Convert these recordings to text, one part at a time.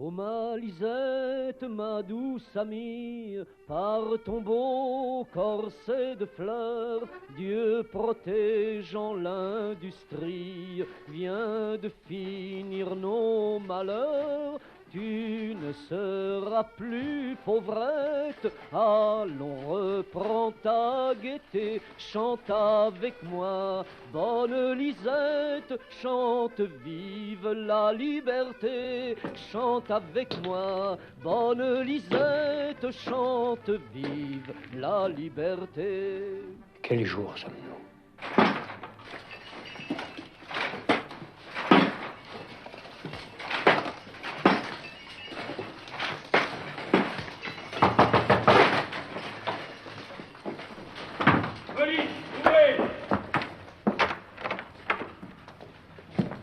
Oh ma Lisette, ma douce amie, par ton beau corset de fleurs, Dieu protégeant l'industrie, vient de finir nos malheurs. Tu ne seras plus pauvrette, allons reprends ta gaieté, chante avec moi, bonne Lisette, chante vive la liberté, chante avec moi, bonne Lisette, chante vive la liberté. Quel jour sommes-nous?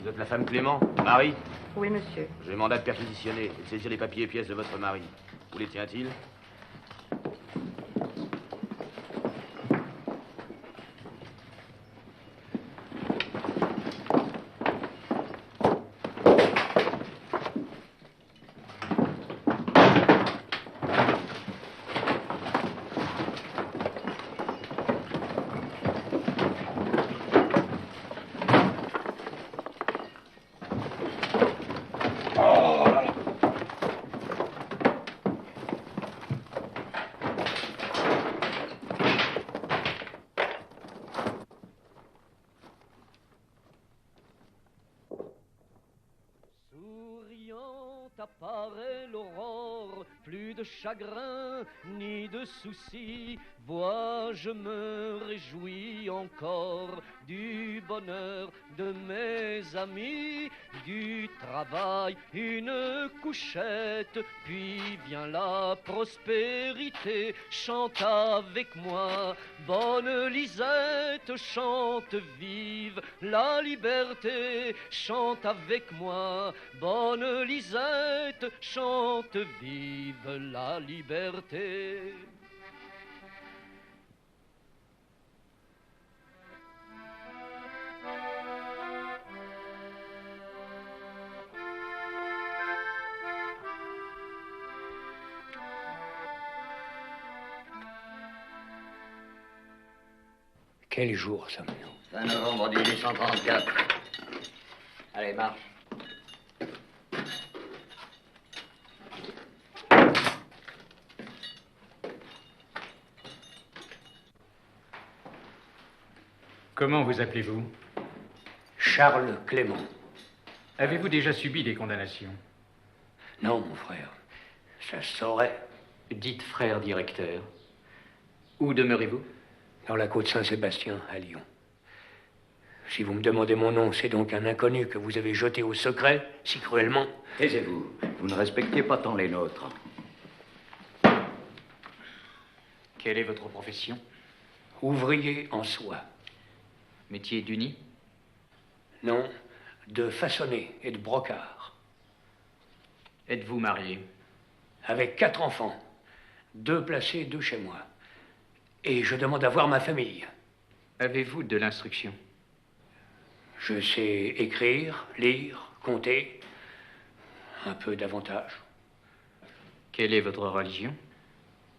Vous êtes la femme Clément, Marie? Oui, monsieur. J'ai mandat de perquisitionner et de saisir les papiers et pièces de votre mari. Où les tient-il? Apparaît l'aurore, plus de chagrin ni de soucis. Vois, je me réjouis encore du bonheur de mes amis, du travail une couchette, puis vient la prospérité. Chante avec moi, bonne Lisette, chante vive la liberté. Chante avec moi, bonne Lisette, chante vive la liberté. Quel jour sommes-nous? Fin novembre 1834. Allez, marche. Comment vous appelez-vous? Charles Clément. Avez-vous déjà subi des condamnations? Non, mon frère. Ça se saurait. Dites frère directeur. Où demeurez-vous? Dans la côte Saint-Sébastien, à Lyon. Si vous me demandez mon nom, c'est donc un inconnu que vous avez jeté au secret, si cruellement. Taisez-vous. Vous ne respectez pas tant les nôtres. Quelle est votre profession? Ouvrier en soie. Métier d'uni? Non, de façonner et de brocart. Êtes-vous marié? Avec 4 enfants. 2 placés, 2 chez moi. Et je demande à voir ma famille. Avez-vous de l'instruction? Je sais écrire, lire, compter. Un peu davantage. Quelle est votre religion?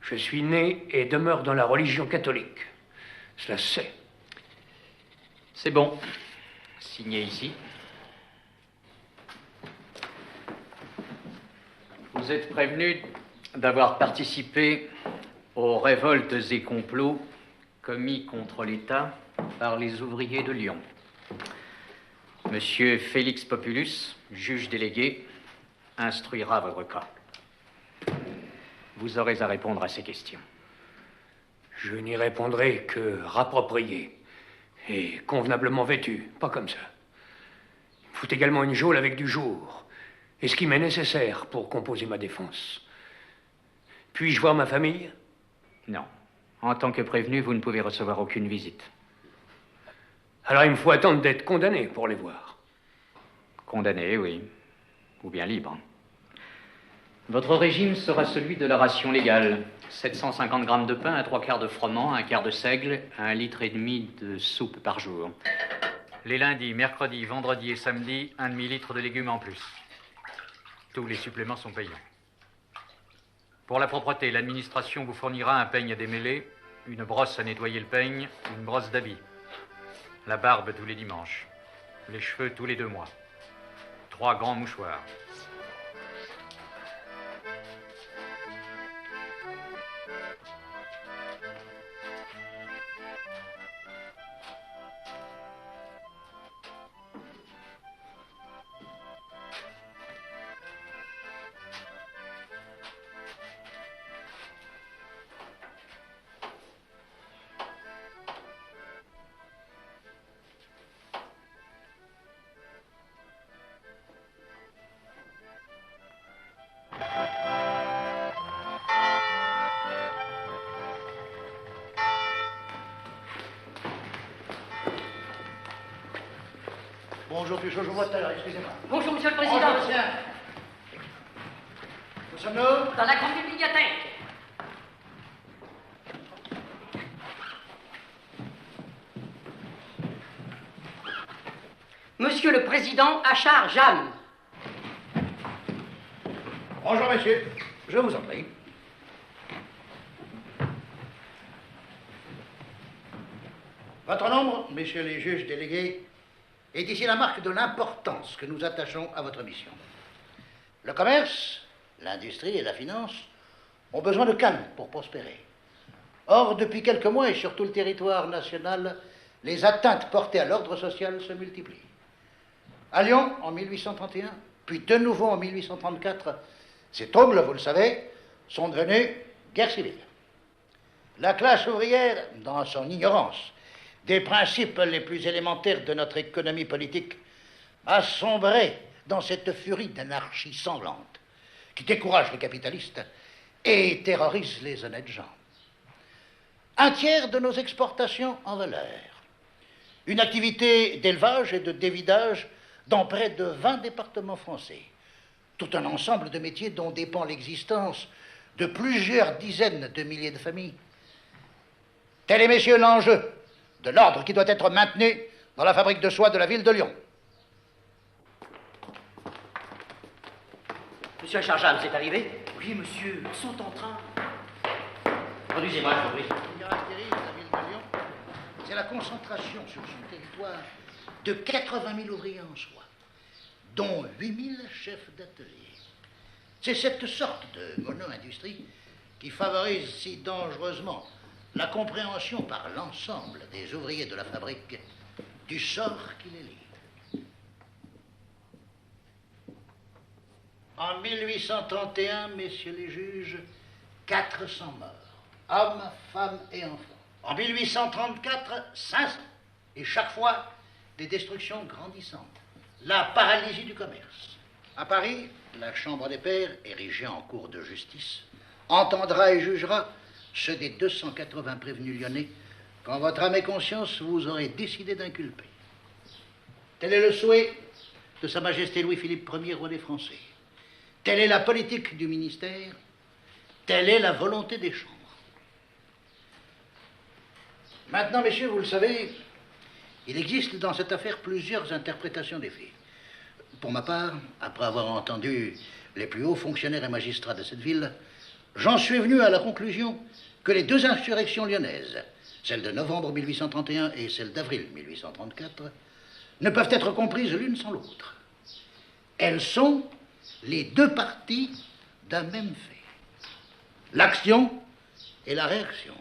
Je suis né et demeure dans la religion catholique. Cela se sait. C'est bon. Signez ici. Vous êtes prévenu d'avoir participé aux révoltes et complots commis contre l'État par les ouvriers de Lyon. Monsieur Félix Populus, juge délégué, instruira votre cas. Vous aurez à répondre à ces questions. Je n'y répondrai que rapproprié et convenablement vêtu, pas comme ça. Il me faut également une geôle avec du jour, et ce qui m'est nécessaire pour composer ma défense. Puis-je voir ma famille? Non. En tant que prévenu, vous ne pouvez recevoir aucune visite. Alors il me faut attendre d'être condamné pour les voir. Condamné, oui. Ou bien libre. Votre régime sera celui de la ration légale. 750 grammes de pain, à 3/4 de froment, 1/4 de seigle, 1,5 litre de soupe par jour. Les lundis, mercredis, vendredis et samedis, 1,5 litre de légumes en plus. Tous les suppléments sont payants. Pour la propreté, l'administration vous fournira un peigne à démêler, une brosse à nettoyer le peigne, une brosse d'habits. La barbe tous les dimanches. Les cheveux tous les 2 mois. 3 grands mouchoirs. Bonjour, Puchot, je vous vois tout à l'heure, excusez-moi. Bonjour, Monsieur le Président. Bonjour, tiens. Où sommes-nous? Dans la grande bibliothèque. Monsieur le Président, Achard Jeanne. Bonjour, messieurs. Je vous en prie. Votre nombre, messieurs les juges délégués, est ici la marque de l'importance que nous attachons à votre mission. Le commerce, l'industrie et la finance ont besoin de calme pour prospérer. Or, depuis quelques mois et sur tout le territoire national, les atteintes portées à l'ordre social se multiplient. À Lyon, en 1831, puis de nouveau en 1834, ces troubles, vous le savez, sont devenus guerre civile. La classe ouvrière, dans son ignorance des principes les plus élémentaires de notre économie politique, a sombré dans cette furie d'anarchie sanglante qui décourage les capitalistes et terrorise les honnêtes gens. 1/3 de nos exportations en valeur. Une activité d'élevage et de dévidage dans près de 20 départements français. Tout un ensemble de métiers dont dépend l'existence de plusieurs dizaines de milliers de familles. Tel est, messieurs, l'enjeu de l'ordre qui doit être maintenu dans la fabrique de soie de la ville de Lyon. Monsieur Achard Jeanne, c'est arrivé? Oui, monsieur, ils sont en train. Conduisez-moi, je vous prie. Ce qui caractérise la ville de Lyon, c'est la concentration sur son territoire de 80 000 ouvriers en soie, dont 8 000 chefs d'atelier. C'est cette sorte de mono-industrie qui favorise si dangereusement la compréhension par l'ensemble des ouvriers de la fabrique du sort qui les lie. En 1831, messieurs les juges, 400 morts, hommes, femmes et enfants. En 1834, 500. Et chaque fois, des destructions grandissantes. La paralysie du commerce. À Paris, la Chambre des Pairs, érigée en cour de justice, entendra et jugera ceux des 280 prévenus lyonnais quand votre âme et conscience vous aurez décidé d'inculper. Tel est le souhait de Sa Majesté Louis-Philippe Ier, roi des Français. Telle est la politique du ministère, telle est la volonté des chambres. Maintenant, messieurs, vous le savez, il existe dans cette affaire plusieurs interprétations des faits. Pour ma part, après avoir entendu les plus hauts fonctionnaires et magistrats de cette ville, j'en suis venu à la conclusion que les 2 insurrections lyonnaises, celle de novembre 1831 et celle d'avril 1834, ne peuvent être comprises l'une sans l'autre. Elles sont les 2 parties d'un même fait. L'action et la réaction.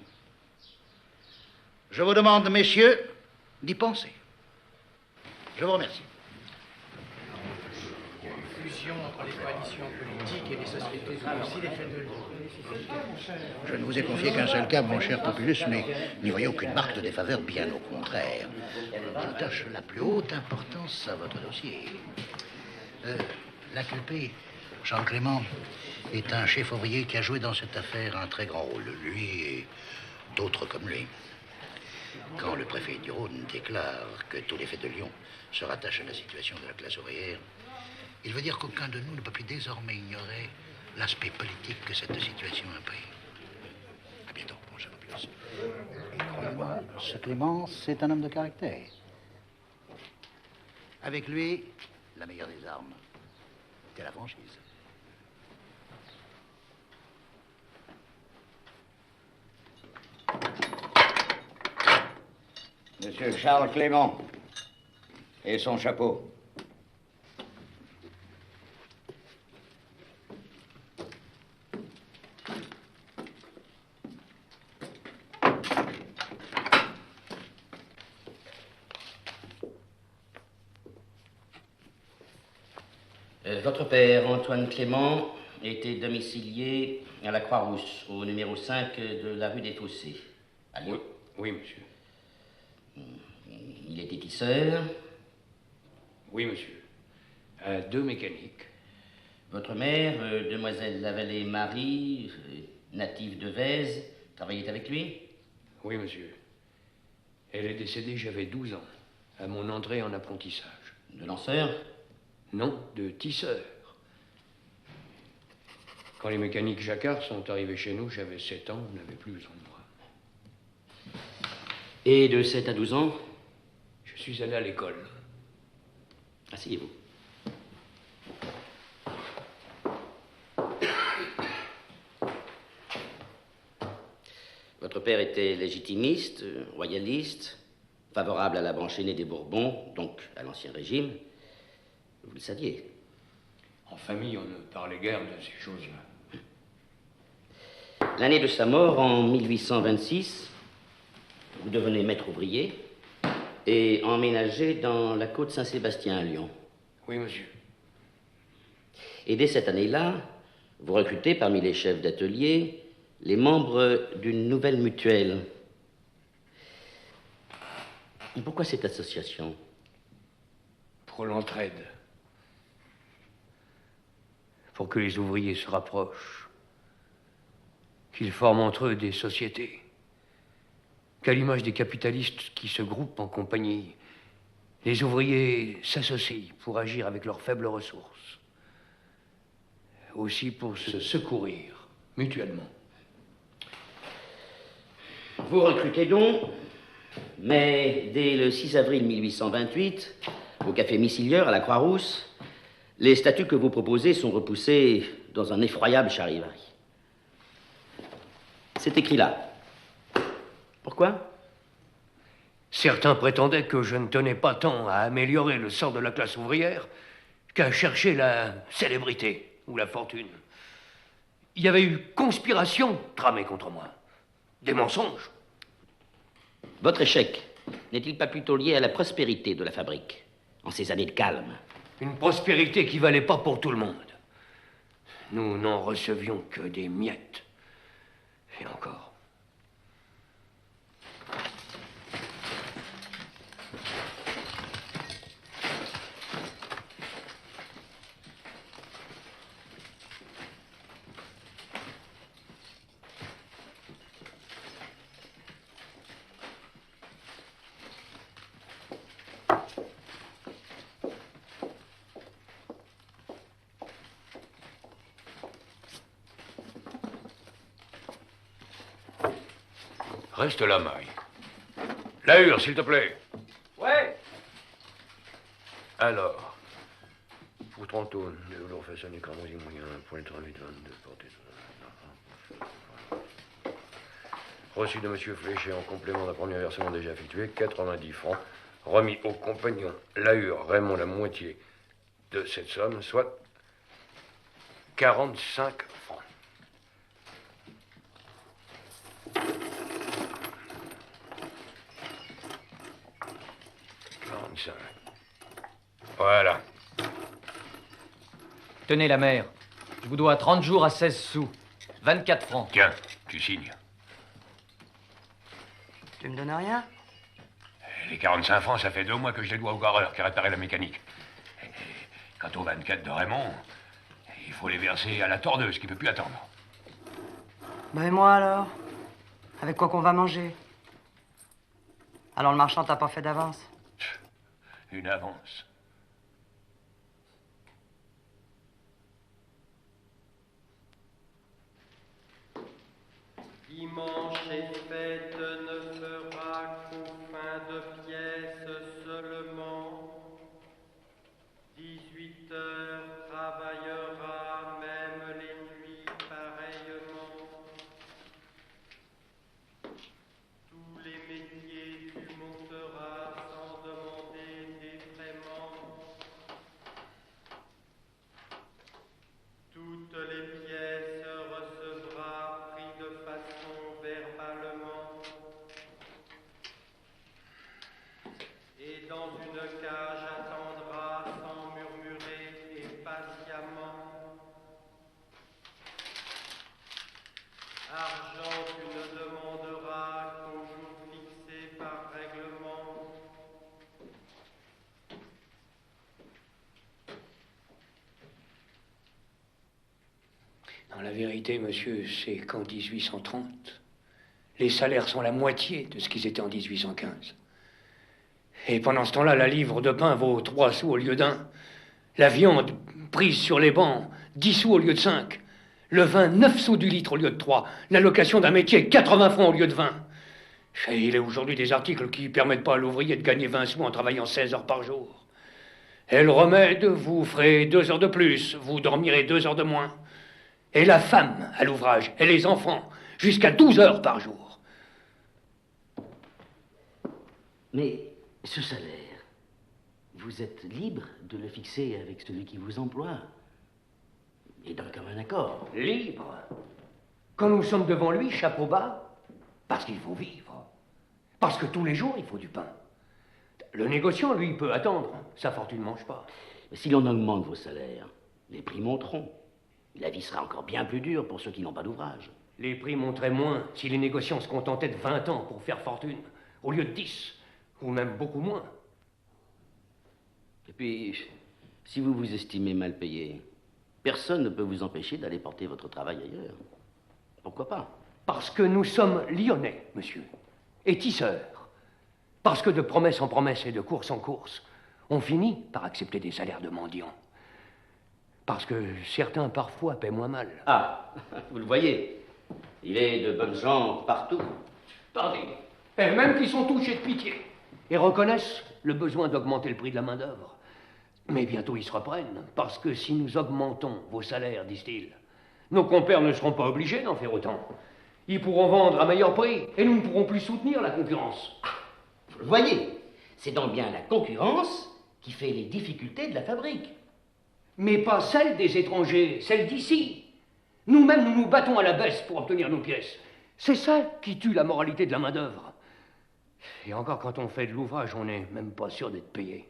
Je vous demande, messieurs, d'y penser. Je vous remercie. Fusion entre les coalitions politiques et les sociétés aussi les faits de Lyon. Je ne vous ai confié qu'un seul cas, mon cher Populus, mais n'y voyez aucune marque de défaveur, bien au contraire. J'attache la plus haute importance à votre dossier. L'inculpé, Charles Clément, est un chef ouvrier qui a joué dans cette affaire un très grand rôle. Lui et d'autres comme lui. Quand le préfet du Rhône déclare que tous les faits de Lyon se rattachent à la situation de la classe ouvrière, il veut dire qu'aucun de nous ne peut plus désormais ignorer l'aspect politique que cette situation imprime. À bientôt, mon cher Populus. Ce Clément, c'est un homme de caractère. Avec lui, la meilleure des armes, c'est la franchise. Monsieur Charles Clément. Et son chapeau. Votre père, Antoine Clément, était domicilié à la Croix-Rousse, au numéro 5 de la rue des Fossés, à Lyon. Oui, monsieur. Il était tisseur. Oui, monsieur. Deux mécaniques. Votre mère, demoiselle Lavallée Marie, native de Vèze, travaillait avec lui? Oui, monsieur. Elle est décédée, j'avais 12 ans, à mon entrée en apprentissage. De lanceur? Non, de tisseur. Quand les mécaniques Jacquard sont arrivés chez nous, j'avais 7 ans, on n'avait plus besoin de moi. Et de 7 à 12 ans? Je suis allé à l'école. Asseyez-vous. Votre père était légitimiste, royaliste, favorable à la branche aînée des Bourbons, donc à l'Ancien Régime. Vous le saviez. En famille, on ne parlait guère de ces choses-là. L'année de sa mort, en 1826, vous devenez maître ouvrier et emménagé dans la côte Saint-Sébastien à Lyon. Oui, monsieur. Et dès cette année-là, vous recrutez parmi les chefs d'atelier les membres d'une nouvelle mutuelle. Pourquoi cette association? Pour l'entraide. Pour que les ouvriers se rapprochent. Qu'ils forment entre eux des sociétés. Qu'à l'image des capitalistes qui se groupent en compagnie, les ouvriers s'associent pour agir avec leurs faibles ressources. Aussi pour se secourir mutuellement. Vous recrutez donc, mais dès le 6 avril 1828, au café Missilieur à la Croix-Rousse, les statuts que vous proposez sont repoussés dans un effroyable charivari. C'est écrit là. Pourquoi? Certains prétendaient que je ne tenais pas tant à améliorer le sort de la classe ouvrière qu'à chercher la célébrité ou la fortune. Il y avait eu conspiration tramée contre moi. Des mensonges. Votre échec n'est-il pas plutôt lié à la prospérité de la fabrique, en ces années de calme? Une prospérité qui valait pas pour tout le monde. Nous n'en recevions que des miettes. Et encore. Reste là, Marie. La hure, s'il te plaît. Ouais. Alors, pour 30 tonnes, de velours façonné cramoisi moyen, point 38, 22, portée. Reçu de monsieur Fléché en complément d'un premier versement déjà effectué, 90 francs, remis au compagnon Lahure Raymond la moitié de cette somme, soit 45 francs. Voilà. Tenez la mère. Je vous dois 30 jours à 16 sous. 24 francs. Tiens, tu signes. Tu me donnes rien? Les 45 francs, ça fait 2 mois que je les dois au gareur qui a réparé la mécanique. Et quant aux 24 de Raymond, il faut les verser à la tordeuse qui ne peut plus attendre. Ben et moi alors? Avec quoi qu'on va manger? Alors le marchand t'a pas fait d'avance? Une avance. Dimanche et fête ne fera qu'aux fins de pièce seulement. 18 heures travaillera même les nuits pareillement. Tous les métiers tu monteras. Non, la vérité, monsieur, c'est qu'en 1830, les salaires sont la moitié de ce qu'ils étaient en 1815. Et pendant ce temps-là, la livre de pain vaut 3 sous au lieu d'1. La viande prise sur les bancs, 10 sous au lieu de 5. Le vin, 9 sous du litre au lieu de 3. La location d'un métier, 80 francs au lieu de 20. Et il est aujourd'hui des articles qui ne permettent pas à l'ouvrier de gagner 20 sous en travaillant 16 heures par jour. Et le remède, vous ferez 2 heures de plus, vous dormirez 2 heures de moins. Et la femme à l'ouvrage, et les enfants, jusqu'à 12 heures par jour. Mais ce salaire, vous êtes libre de le fixer avec celui qui vous emploie. Et d'un commun accord. Libre? Quand nous sommes devant lui, chapeau bas, parce qu'il faut vivre. Parce que tous les jours, il faut du pain. Le négociant, lui, peut attendre. Sa fortune ne mange pas. Si l'on augmente vos salaires, les prix monteront. La vie sera encore bien plus dure pour ceux qui n'ont pas d'ouvrage. Les prix monteraient moins si les négociants se contentaient de 20 ans pour faire fortune, au lieu de 10, ou même beaucoup moins. Et puis, si vous vous estimez mal payé, personne ne peut vous empêcher d'aller porter votre travail ailleurs. Pourquoi pas? Parce que nous sommes lyonnais, monsieur, et tisseurs. Parce que de promesse en promesse et de course en course, on finit par accepter des salaires de mendiants. Parce que certains, parfois, paient moins mal. Ah, vous le voyez, il est de bonnes gens partout. Tandis, et même qui sont touchés de pitié, et reconnaissent le besoin d'augmenter le prix de la main-d'œuvre. Mais bientôt ils se reprennent, parce que si nous augmentons vos salaires, disent-ils, nos compères ne seront pas obligés d'en faire autant. Ils pourront vendre à meilleur prix, et nous ne pourrons plus soutenir la concurrence. Vous le voyez, c'est donc bien la concurrence qui fait les difficultés de la fabrique. Mais pas celle des étrangers, celle d'ici. Nous-mêmes, nous nous battons à la baisse pour obtenir nos pièces. C'est ça qui tue la moralité de la main-d'œuvre. Et encore, quand on fait de l'ouvrage, on n'est même pas sûr d'être payé.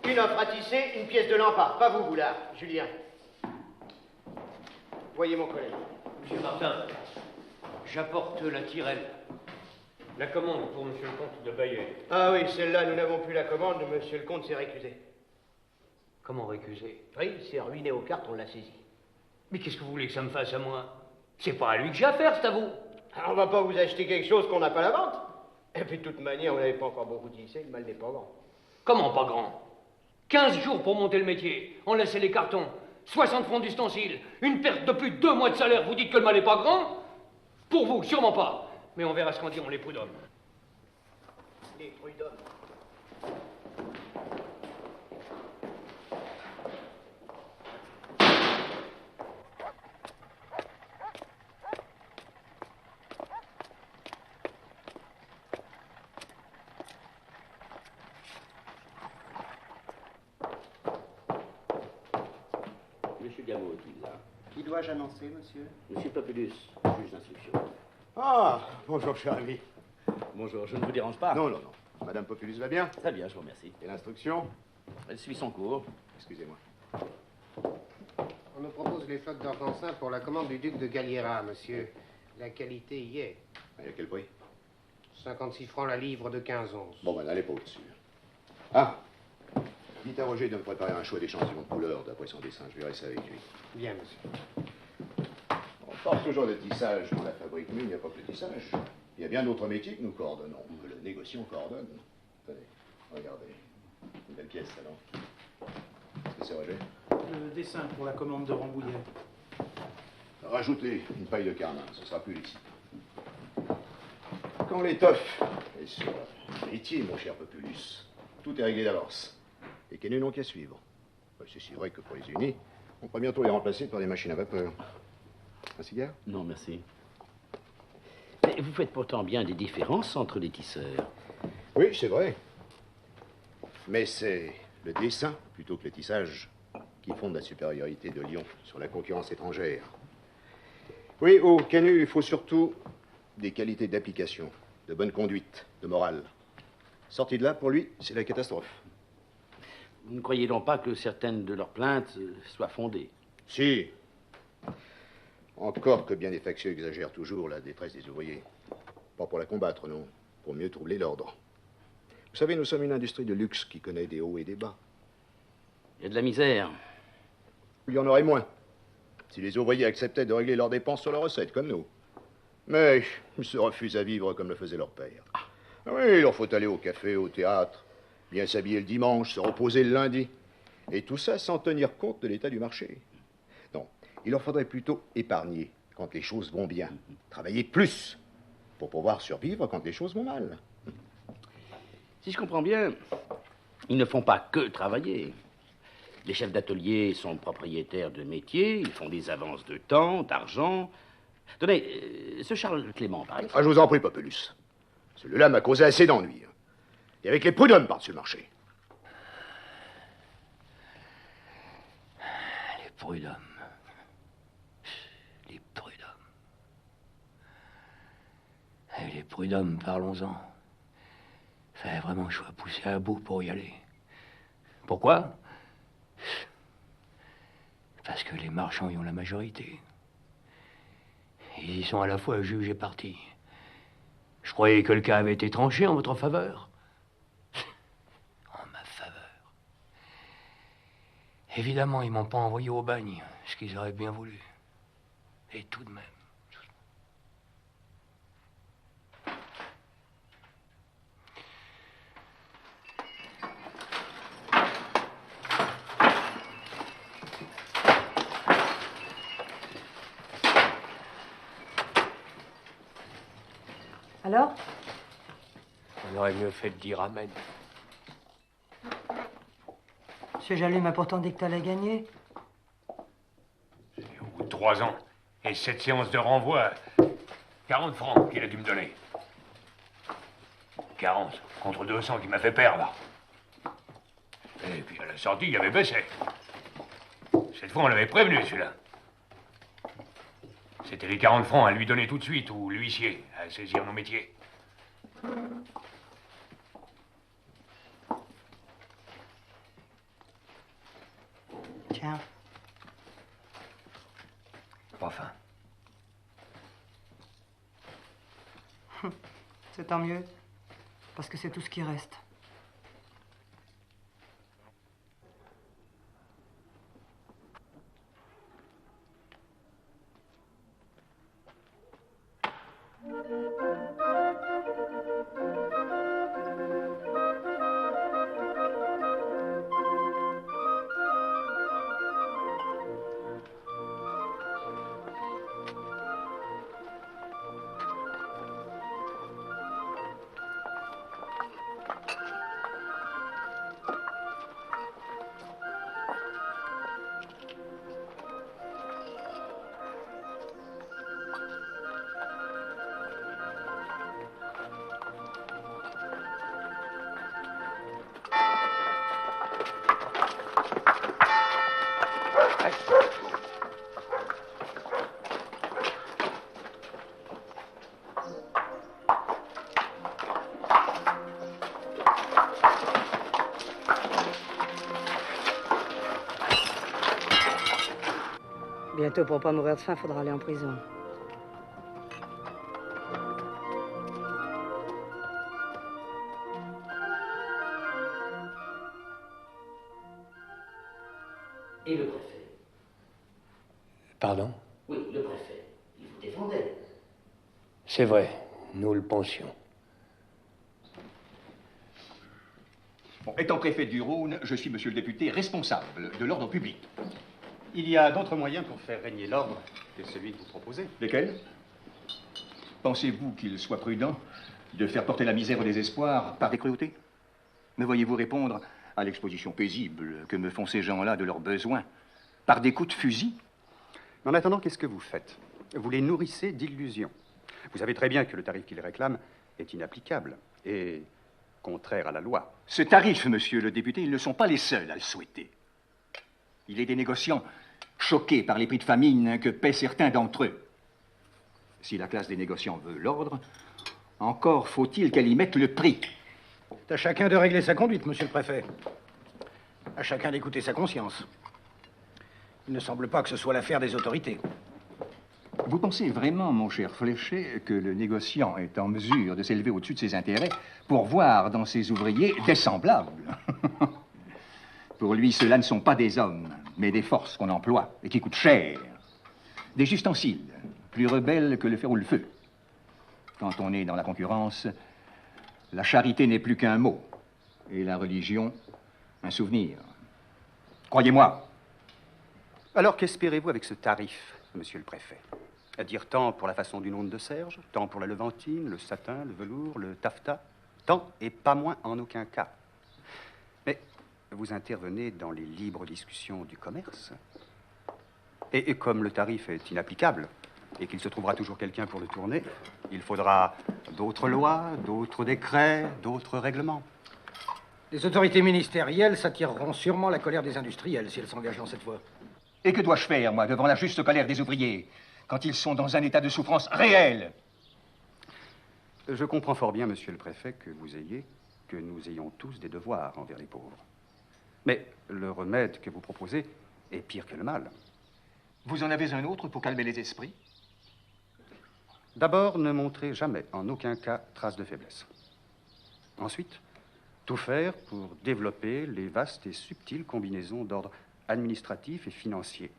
Une offre à tisser, une pièce de lampard. Pas vous, Boulard. Julien. Voyez mon collègue. Monsieur Martin, j'apporte la tirelle. La commande pour monsieur le comte de Bayeux. Ah oui, celle-là, nous n'avons plus la commande. Monsieur le comte s'est récusé. Comment récuser? Oui, il s'est ruiné aux cartes, on l'a saisi. Mais qu'est-ce que vous voulez que ça me fasse à moi? C'est pas à lui que j'ai affaire, c'est à vous. Alors, on va pas vous acheter quelque chose qu'on n'a pas à la vente. Et puis, de toute manière, on n'avait pas encore beaucoup tissé, le mal n'est pas grand. Comment pas grand? 15 jours pour monter le métier, on laissait les cartons, 60 francs d'ustensiles, une perte de plus de 2 mois de salaire, vous dites que le mal n'est pas grand? Pour vous, sûrement pas. Mais on verra ce qu'en diront les prud'hommes. Les prud'hommes. Monsieur Gaveau est-il là? Qui dois-je annoncer, monsieur? Monsieur Populus, juge d'instruction. Ah, bonjour, cher ami. Bonjour, je ne vous dérange pas? Non, non, non. Madame Populus va bien? Très bien, je vous remercie. Et l'instruction? Elle suit son cours. Excusez-moi. On nous propose les flottes d'Organsin pour la commande du duc de Galliera, monsieur. La qualité y est. Et à quel prix? 56 francs la livre de 15-11. Bon, ben, n'allez pas au-dessus. Ah! Dites à Roger de me préparer un choix d'échantillons de couleurs d'après son dessin. Je verrai ça avec lui. Bien, monsieur. On parle toujours de tissage dans la fabrique, mais il n'y a pas que le tissage. Il y a bien d'autres métiers que nous coordonnons, que le négociant coordonne. Tenez, regardez. Une belle pièce, ça, non? Qu'est-ce que c'est, Roger? Le dessin pour la commande de Rambouillet. Rajoutez une paille de carmin, ce sera plus licite. Quand l'étoffe est sur métier, mon cher Populus, tout est réglé d'avance. Et qu'il n'y a non qu'à suivre. C'est si vrai que pour les unis, on pourrait bientôt les remplacer par des machines à vapeur. Un cigare? Non, merci. Mais vous faites pourtant bien des différences entre les tisseurs. Oui, c'est vrai. Mais c'est le dessin plutôt que le tissage qui fonde la supériorité de Lyon sur la concurrence étrangère. Oui, au Canu, il faut surtout des qualités d'application, de bonne conduite, de morale. Sorti de là, pour lui, c'est la catastrophe. Vous ne croyez donc pas que certaines de leurs plaintes soient fondées? Si. Encore que bien des factieux exagèrent toujours la détresse des ouvriers. Pas pour la combattre, non. Pour mieux troubler l'ordre. Vous savez, nous sommes une industrie de luxe qui connaît des hauts et des bas. Il y a de la misère. Il y en aurait moins si les ouvriers acceptaient de régler leurs dépenses sur leurs recettes, comme nous. Mais ils se refusent à vivre comme le faisait leur père. Ah oui, il leur faut aller au café, au théâtre, bien s'habiller le dimanche, se reposer le lundi. Et tout ça sans tenir compte de l'état du marché. Non, il leur faudrait plutôt épargner quand les choses vont bien. Travailler plus pour pouvoir survivre quand les choses vont mal. Si je comprends bien, ils ne font pas que travailler. Les chefs d'atelier sont propriétaires de métiers, ils font des avances de temps, d'argent. Tenez, ce Charles Clément, par exemple. Ah, je vous en prie, Populus. Celui-là m'a causé assez d'ennui. Et avec les prud'hommes par-dessus le marché. Les prud'hommes. Les prud'hommes. Et les prud'hommes, parlons-en. Fallait vraiment que je sois poussé à bout pour y aller. Pourquoi? Parce que les marchands y ont la majorité. Ils y sont à la fois juge et partie. Je croyais que le cas avait été tranché en votre faveur. En ma faveur. Évidemment, ils m'ont pas envoyé au bagne, ce qu'ils auraient bien voulu. Et tout de même. Alors? On aurait mieux fait de dire amen. Monsieur Jalus m'a pourtant dit que t'allais gagner. Au bout de 3 ans, et 7 séances de renvoi, 40 francs qu'il a dû me donner. 40 contre 200 qu'il m'a fait perdre. Et puis à la sortie, il avait baissé. Cette fois, on l'avait prévenu, celui-là. C'était les 40 francs à lui donner tout de suite, ou l'huissier à saisir mon métier. Tiens. Pas faim. C'est tant mieux. Parce que c'est tout ce qui reste. Bientôt, pour pas mourir de faim, faudra aller en prison. Et le préfet? Pardon? Oui, le préfet. Il vous défendait. C'est vrai, nous le pensions. Bon, étant préfet du Rhône, je suis, monsieur le député, responsable de l'ordre public. Il y a d'autres moyens pour faire régner l'ordre que celui que vous proposez. Lesquels? Pensez-vous qu'il soit prudent de faire porter la misère au désespoir par des cruautés? Me voyez-vous répondre à l'exposition paisible que me font ces gens-là de leurs besoins par des coups de fusil? En attendant, qu'est-ce que vous faites? Vous les nourrissez d'illusions. Vous savez très bien que le tarif qu'ils réclament est inapplicable et contraire à la loi. Ce tarif, monsieur le député, ils ne sont pas les seuls à le souhaiter. Il est des négociants choqués par les prix de famine que paient certains d'entre eux. Si la classe des négociants veut l'ordre, encore faut-il qu'elle y mette le prix. C'est à chacun de régler sa conduite, monsieur le préfet. À chacun d'écouter sa conscience. Il ne semble pas que ce soit l'affaire des autorités. Vous pensez vraiment, mon cher Fléché, que le négociant est en mesure de s'élever au-dessus de ses intérêts pour voir dans ses ouvriers des semblables? Pour lui, ceux-là ne sont pas des hommes, mais des forces qu'on emploie et qui coûtent cher. Des ustensiles, plus rebelles que le fer ou le feu. Quand on est dans la concurrence, la charité n'est plus qu'un mot, et la religion, un souvenir. Croyez-moi. Alors qu'espérez-vous avec ce tarif, monsieur le préfet? À dire tant pour la façon d'une onde de serge, tant pour la levantine, le satin, le velours, le taffetas, tant et pas moins en aucun cas. Mais vous intervenez dans les libres discussions du commerce. Et comme le tarif est inapplicable, et qu'il se trouvera toujours quelqu'un pour le tourner, il faudra d'autres lois, d'autres décrets, d'autres règlements. Les autorités ministérielles s'attireront sûrement la colère des industriels si elles s'engagent dans cette voie. Et que dois-je faire, moi, devant la juste colère des ouvriers, quand ils sont dans un état de souffrance réelle? Je comprends fort bien, monsieur le préfet, que nous ayons tous des devoirs envers les pauvres. Mais le remède que vous proposez est pire que le mal. Vous en avez un autre pour calmer les esprits? D'abord, ne montrez jamais, en aucun cas, trace de faiblesse. Ensuite, tout faire pour développer les vastes et subtiles combinaisons d'ordre administratif et financier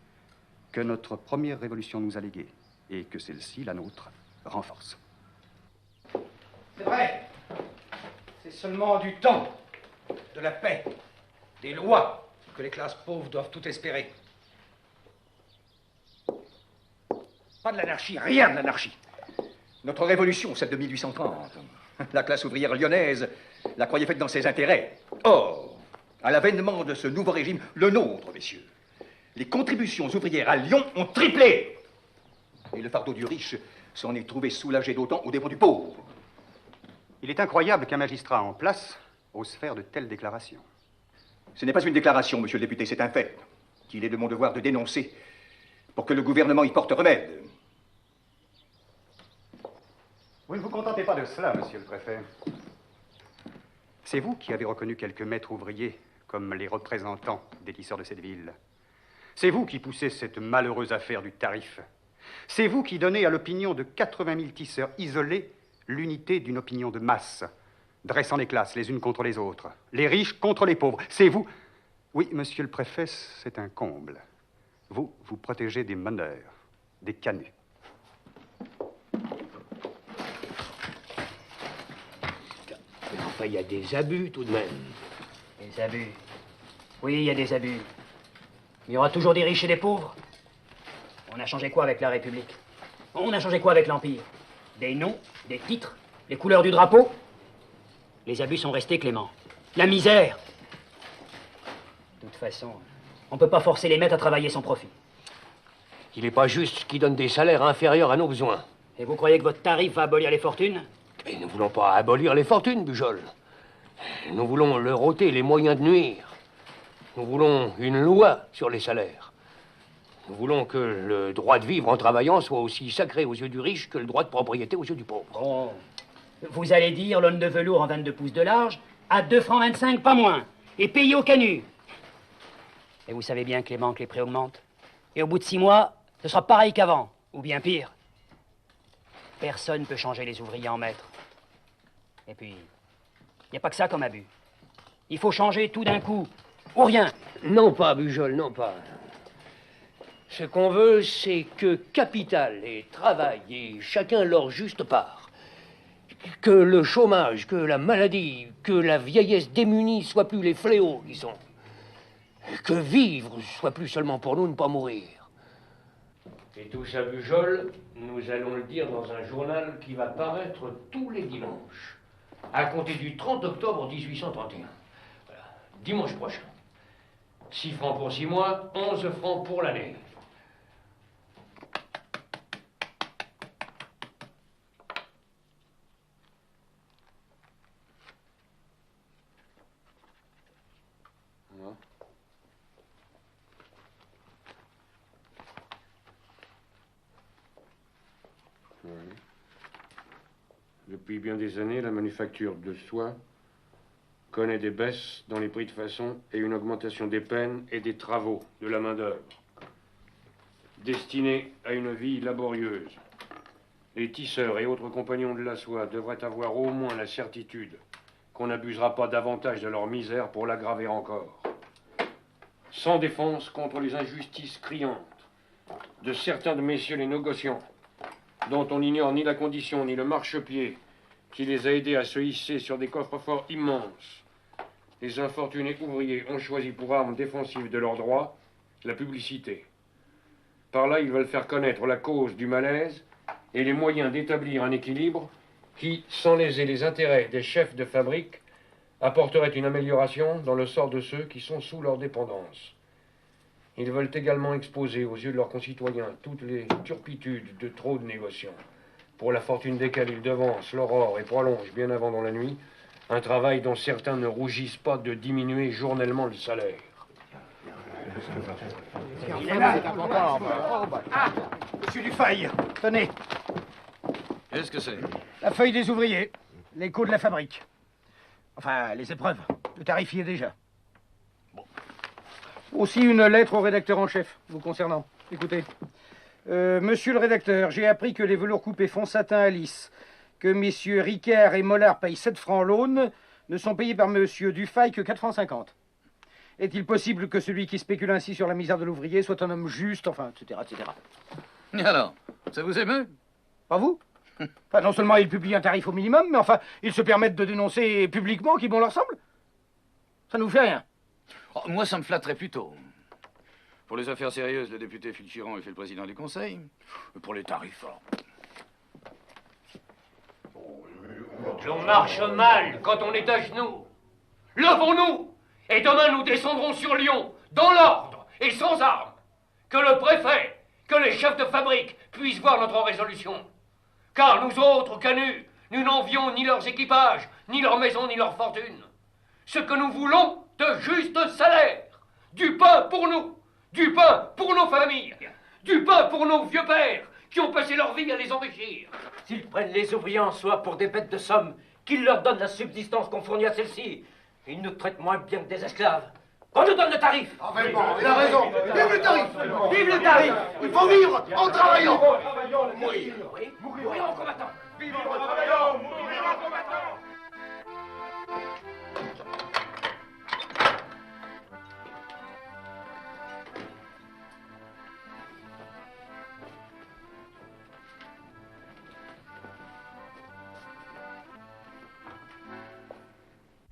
que notre première révolution nous a léguées et que celle-ci, la nôtre, renforce. C'est vrai. C'est seulement du temps, de la paix, des lois que les classes pauvres doivent tout espérer. Pas de l'anarchie, rien de l'anarchie. Notre révolution, celle de 1830, la classe ouvrière lyonnaise la croyait faite dans ses intérêts. Or, à l'avènement de ce nouveau régime, le nôtre, messieurs, les contributions ouvrières à Lyon ont triplé. Et le fardeau du riche s'en est trouvé soulagé d'autant au dépens du pauvre. Il est incroyable qu'un magistrat en place ose faire de telles déclarations. Ce n'est pas une déclaration, monsieur le député, c'est un fait qu'il est de mon devoir de dénoncer pour que le gouvernement y porte remède. Vous ne vous contentez pas de cela, monsieur le préfet. C'est vous qui avez reconnu quelques maîtres ouvriers comme les représentants des tisseurs de cette ville. C'est vous qui poussez cette malheureuse affaire du tarif. C'est vous qui donnez à l'opinion de 80 000 tisseurs isolés l'unité d'une opinion de masse, dressant les classes les unes contre les autres, les riches contre les pauvres. C'est vous... Oui, monsieur le préfet, c'est un comble. Vous protégez des meneurs, des canuts. Mais enfin, il y a des abus tout de même. Des abus. Oui, il y a des abus. Mais il y aura toujours des riches et des pauvres. On a changé quoi avec la République? On a changé quoi avec l'Empire? Des noms, des titres, les couleurs du drapeau? Les abus sont restés, Clément. La misère. De toute façon, on ne peut pas forcer les maîtres à travailler sans profit. Il n'est pas juste qu'ils donnent des salaires inférieurs à nos besoins. Et vous croyez que votre tarif va abolir les fortunes? Et nous ne voulons pas abolir les fortunes, Bujol. Nous voulons leur ôter les moyens de nuire. Nous voulons une loi sur les salaires. Nous voulons que le droit de vivre en travaillant soit aussi sacré aux yeux du riche que le droit de propriété aux yeux du pauvre. Bon, vous allez dire l'aune de velours en 22 pouces de large à 2 francs 25, pas moins, et payé au canut. Et vous savez bien, Clément, que les prix augmentent. Et au bout de 6 mois, ce sera pareil qu'avant, ou bien pire. Personne ne peut changer les ouvriers en maîtres. Et puis, il n'y a pas que ça comme abus. Il faut changer tout d'un coup, ou rien. Non pas, Bujol, non pas. Ce qu'on veut, c'est que capital et travail aient chacun leur juste part. Que le chômage, que la maladie, que la vieillesse démunie soient plus les fléaux qui sont. Que vivre soit plus seulement pour nous ne pas mourir. Et tout ça, Bujol, nous allons le dire dans un journal qui va paraître tous les dimanches, à compter du 30 octobre 1831. Voilà. Dimanche prochain. 6 francs pour 6 mois, 11 francs pour l'année. Depuis bien des années, la manufacture de soie connaît des baisses dans les prix de façon et une augmentation des peines et des travaux de la main-d'œuvre. Destinés à une vie laborieuse, les tisseurs et autres compagnons de la soie devraient avoir au moins la certitude qu'on n'abusera pas davantage de leur misère pour l'aggraver encore. Sans défense contre les injustices criantes de certains de messieurs les négociants, dont on ignore ni la condition ni le marchepied qui les a aidés à se hisser sur des coffres-forts immenses, les infortunés ouvriers ont choisi pour arme défensive de leurs droits la publicité. Par là, ils veulent faire connaître la cause du malaise et les moyens d'établir un équilibre qui, sans léser les intérêts des chefs de fabrique, apporterait une amélioration dans le sort de ceux qui sont sous leur dépendance. Ils veulent également exposer aux yeux de leurs concitoyens toutes les turpitudes de trop de négociants, pour la fortune desquels ils devancent l'aurore et prolongent bien avant dans la nuit un travail dont certains ne rougissent pas de diminuer journellement le salaire. Ah, monsieur Dufay, tenez. Qu'est-ce que c'est? La feuille des ouvriers, les coûts de la fabrique. Enfin, les épreuves. Le tarif y est déjà. Bon. Aussi une lettre au rédacteur en chef, vous concernant. Écoutez. Monsieur le rédacteur, j'ai appris que les velours coupés fond satin à lisse, que messieurs Ricard et Mollard payent 7 francs l'aune, ne sont payés par monsieur Dufay que 4 francs 50. Est-il possible que celui qui spécule ainsi sur la misère de l'ouvrier soit un homme juste, enfin, etc., etc. Et alors, ça vous émeut? Pas vous? Enfin, non seulement ils publient un tarif au minimum, mais enfin, ils se permettent de dénoncer publiquement qui bon leur semble. Ça ne vous fait rien. Oh, moi, ça me flatterait plutôt. Pour les affaires sérieuses, le député Fulchiron est fait le président du conseil. Mais pour les tarifs, alors... L'on marche mal quand on est à genoux. Levons-nous, et demain nous descendrons sur Lyon, dans l'ordre et sans armes. Que le préfet, que les chefs de fabrique puissent voir notre résolution. Car nous autres, canuts, nous n'envions ni leurs équipages, ni leurs maisons, ni leurs fortunes. Ce que nous voulons, de justes salaires. Du pain pour nous, du pain pour nos familles, du pain pour nos vieux pères qui ont passé leur vie à les enrichir. S'ils prennent les ouvriers en soi pour des bêtes de somme, qu'ils leur donnent la subsistance qu'on fournit à celles-ci. Ils nous traitent moins bien que des esclaves. Qu'on nous donne le tarif. Enfin bon, il a raison. Vive le tarif. Vive le tarif. Il faut vivre en travaillant. Mourir en combattant. Vivre en travaillant.